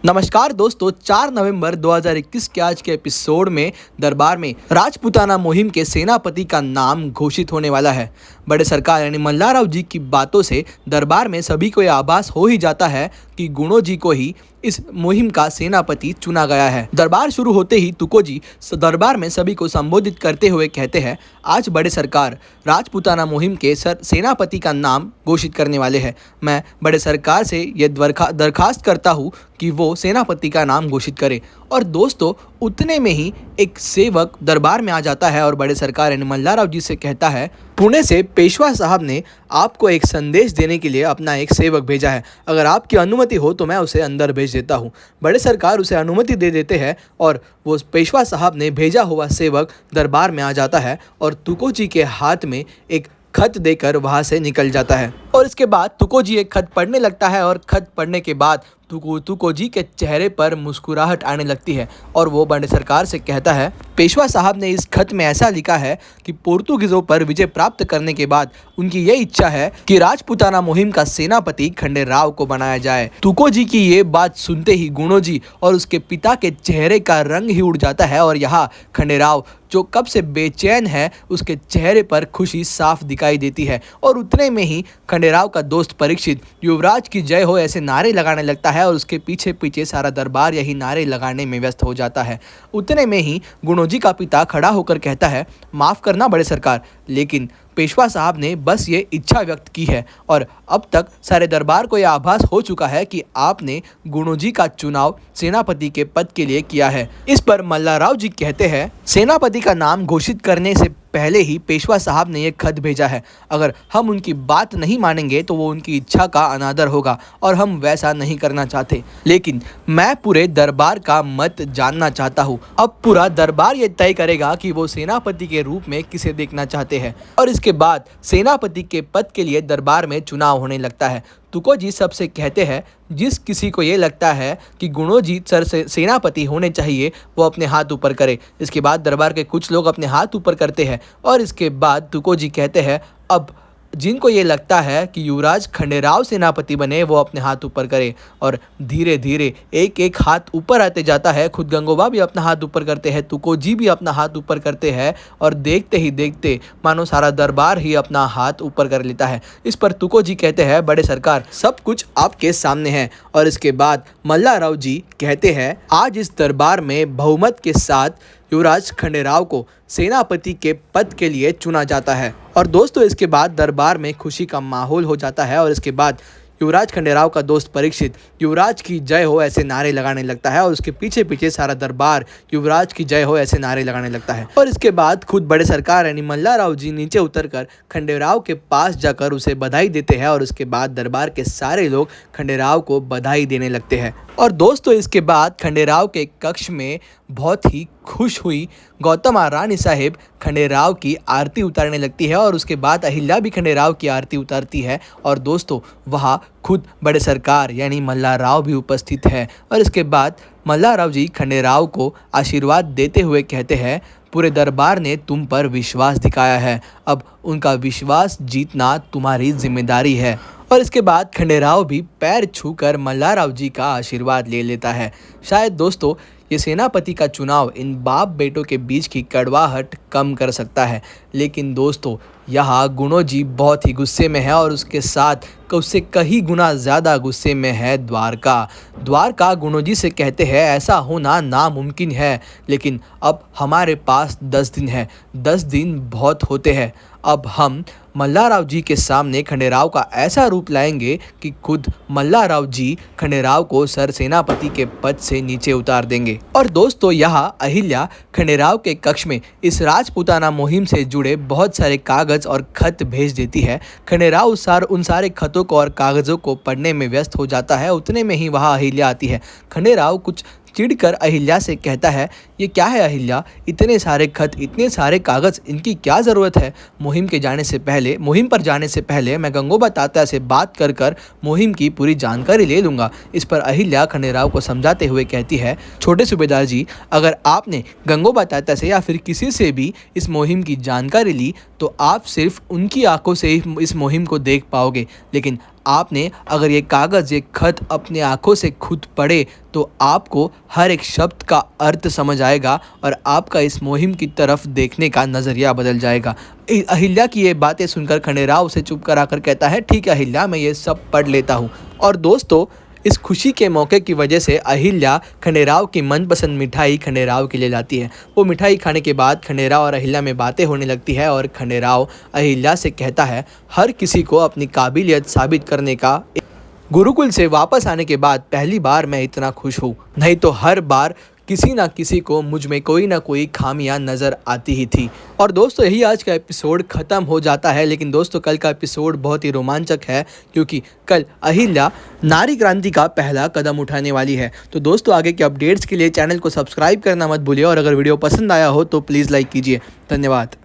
नमस्कार दोस्तों, 4 नवंबर 2021 के आज के एपिसोड में दरबार में राजपूताना मुहिम के सेनापति का नाम घोषित होने वाला है। बड़े सरकार यानी मल्लाराव जी की बातों से दरबार में सभी को यह आभास हो ही जाता है कि गुणो जी को ही इस मुहिम का सेनापति चुना गया है। दरबार शुरू होते ही तुको जी दरबार में सभी को संबोधित करते हुए कहते हैं, आज बड़े सरकार राजपूताना मुहिम के सेनापति का नाम घोषित करने वाले हैं। मैं बड़े सरकार से यह दरखास्त करता हूँ कि वो सेनापति का नाम घोषित करे। और दोस्तों, उतने में ही एक सेवक दरबार में आ जाता है और बड़े सरकार यानी मल्लाराव जी से कहता है, पुणे से पेशवा साहब ने आपको एक संदेश देने के लिए अपना एक सेवक भेजा है। अगर आपकी अनुमति हो तो मैं उसे अंदर भेज देता हूँ। बड़े सरकार उसे अनुमति दे देते हैं और वो पेशवा साहब ने भेजा हुआ सेवक दरबार में आ जाता है और तुको जी के हाथ में एक खत देकर वहाँ से निकल जाता है। और इसके बाद तुको जी एक खत पढ़ने लगता है और खत पढ़ने के बाद तुको जी के चेहरे पर मुस्कुराहट आने लगती है और वो बड़े सरकार से कहता है, पेशवा साहब ने इस खत में ऐसा लिखा है कि पोर्तुगीजों पर विजय प्राप्त करने के बाद उनकी ये इच्छा है कि राजपूताना मुहिम का सेनापति खंडेराव को बनाया जाए। तुको जी की ये बात सुनते ही गुणो जी और उसके पिता के चेहरे का रंग ही उड़ जाता है और यहाँ खंडेराव जो कब से बेचैन है उसके चेहरे पर खुशी साफ दिखाई देती है। और उतने में ही खंडेराव का दोस्त परीक्षित युवराज की जय हो ऐसे नारे लगाने लगता है और उसके पीछे पीछे सारा दरबार यही नारे लगाने में व्यस्त हो जाता है। उतने में ही गुणो जी का पिता खड़ा होकर कहता है, माफ़ करना बड़े सरकार, लेकिन पेशवा साहब ने बस ये इच्छा व्यक्त की है और अब तक सारे दरबार को यह आभास हो चुका है कि आपने गुणो जी का चुनाव सेनापति के पद के लिए किया है। इस पर मल्लाराव जी कहते हैं, सेनापति का नाम घोषित करने से पहले ही पेशवा साहब ने यह खत भेजा है। अगर हम उनकी बात नहीं मानेंगे तो वो उनकी इच्छा का अनादर होगा और हम वैसा नहीं करना चाहते। लेकिन मैं पूरे दरबार का मत जानना चाहता हूँ। अब पूरा दरबार ये तय करेगा कि वो सेनापति के रूप में किसे देखना चाहते हैं और इसके बाद सेनापति के पद के लिए दरबार में चुनाव होने लगता है। तुको जी सबसे कहते हैं, जिस किसी को ये लगता है कि गुणो जी सर से सेनापति होने चाहिए वो अपने हाथ ऊपर करे। इसके बाद दरबार के कुछ लोग अपने हाथ ऊपर करते हैं और इसके बाद तुको जी कहते हैं, अब जिनको ये लगता है कि युवराज खंडेराव सेनापति बने वो अपने हाथ ऊपर करे। और धीरे धीरे एक एक हाथ ऊपर आते जाता है। खुद गंगोबा भी अपना हाथ ऊपर करते हैं, तुको जी भी अपना हाथ ऊपर करते हैं और देखते ही देखते मानो सारा दरबार ही अपना हाथ ऊपर कर लेता है। इस पर तुको जी कहते हैं, बड़े सरकार सब कुछ आपके सामने है। और इसके बाद मल्लाराव जी कहते हैं, आज इस दरबार में बहुमत के साथ युवराज खंडेराव को सेनापति के पद के लिए चुना जाता है। और दोस्तों, इसके बाद दरबार में खुशी का माहौल हो जाता है और इसके बाद युवराज खंडेराव का दोस्त परीक्षित युवराज की जय हो ऐसे नारे लगाने लगता है और उसके पीछे पीछे सारा दरबार युवराज की जय हो ऐसे नारे लगाने लगता है। और इसके बाद खुद बड़े सरकार यानी मल्लाराव जी नीचे उतरकर खंडेराव के पास जाकर उसे बधाई देते हैं और उसके बाद दरबार के सारे लोग खंडेराव को बधाई देने लगते हैं। और दोस्तों, इसके बाद खंडेराव के कक्ष में बहुत ही खुश हुई गौतमा रानी साहिब खंडेराव की आरती उतारने लगती है और उसके बाद अहिल्या भी खंडेराव की आरती उतारती है। और दोस्तों, वहाँ खुद बड़े सरकार यानी मल्लाराव भी उपस्थित है। और इसके बाद मल्लाराव जी खंडेराव को आशीर्वाद देते हुए कहते हैं, पूरे दरबार ने तुम पर विश्वास दिखाया है, अब उनका विश्वास जीतना तुम्हारी जिम्मेदारी है। और इसके बाद खंडेराव भी पैर छूकर मल्लाराव जी का आशीर्वाद ले लेता है। शायद दोस्तों, ये सेनापति का चुनाव इन बाप बेटों के बीच की कड़वाहट कम कर सकता है। लेकिन दोस्तों, यहाँ गुणो जी बहुत ही गुस्से में है और उसके साथ उससे कहीं गुना ज़्यादा गुस्से में है द्वारका गुणो जी से कहते हैं, ऐसा होना नामुमकिन है, लेकिन अब हमारे पास 10 दिन है। 10 दिन बहुत होते हैं। अब हम मल्लाराव जी के सामने खंडेराव का ऐसा रूप लाएंगे कि खुद मल्लाराव जी खंडेराव को सर सेनापति के पद से नीचे उतार देंगे। और दोस्तों, यहाँ अहिल्या खंडेराव के कक्ष में इस राजपूताना मुहिम से जुड़े बहुत सारे कागज और खत भेज देती है। खंडेराव उन सारे खतों को और कागजों को पढ़ने में व्यस्त हो जाता है। उतने में ही वहाँ अहिल्या आती है। खंडेराव कुछ चिढ़कर अहिल्या से कहता है, ये क्या है अहिल्या, इतने सारे खत, इतने सारे कागज़, इनकी क्या ज़रूरत है? मुहिम पर जाने से पहले मैं गंगोबा तात्या से बात कर मुहिम की पूरी जानकारी ले लूँगा। इस पर अहिल्या खंडेराव को समझाते हुए कहती है, छोटे सूबेदार जी, अगर आपने गंगोबा तात्या से या फिर किसी से भी इस मुहिम की जानकारी ली तो आप सिर्फ उनकी आंखों से ही इस मुहिम को देख पाओगे, लेकिन आपने अगर ये कागज़, ये खत अपने आंखों से खुद पढ़े तो आपको हर एक शब्द का अर्थ समझ आएगा और आपका इस मुहिम की तरफ देखने का नज़रिया बदल जाएगा। अहिल्या की ये बातें सुनकर खंडेराव उसे चुप कराकर कहता है, ठीक है अहिल्या, मैं ये सब पढ़ लेता हूँ। और दोस्तों, इस खुशी के मौके की वजह से अहिल्या खंडेराव की मनपसंद मिठाई खंडेराव के लिए लाती है। वो मिठाई खाने के बाद खंडेराव और अहिल्या में बातें होने लगती है और खंडेराव अहिल्या से कहता है, हर किसी को अपनी काबिलियत साबित करने का गुरुकुल से वापस आने के बाद पहली बार मैं इतना खुश हूँ, नहीं तो हर बार किसी ना किसी को मुझ में कोई ना कोई खामियां नज़र आती ही थी। और दोस्तों, यही आज का एपिसोड ख़त्म हो जाता है, लेकिन दोस्तों कल का एपिसोड बहुत ही रोमांचक है क्योंकि कल अहिल्या नारी क्रांति का पहला कदम उठाने वाली है। तो दोस्तों, आगे के अपडेट्स के लिए चैनल को सब्सक्राइब करना मत भूलिए और अगर वीडियो पसंद आया हो तो प्लीज़ लाइक कीजिए। धन्यवाद।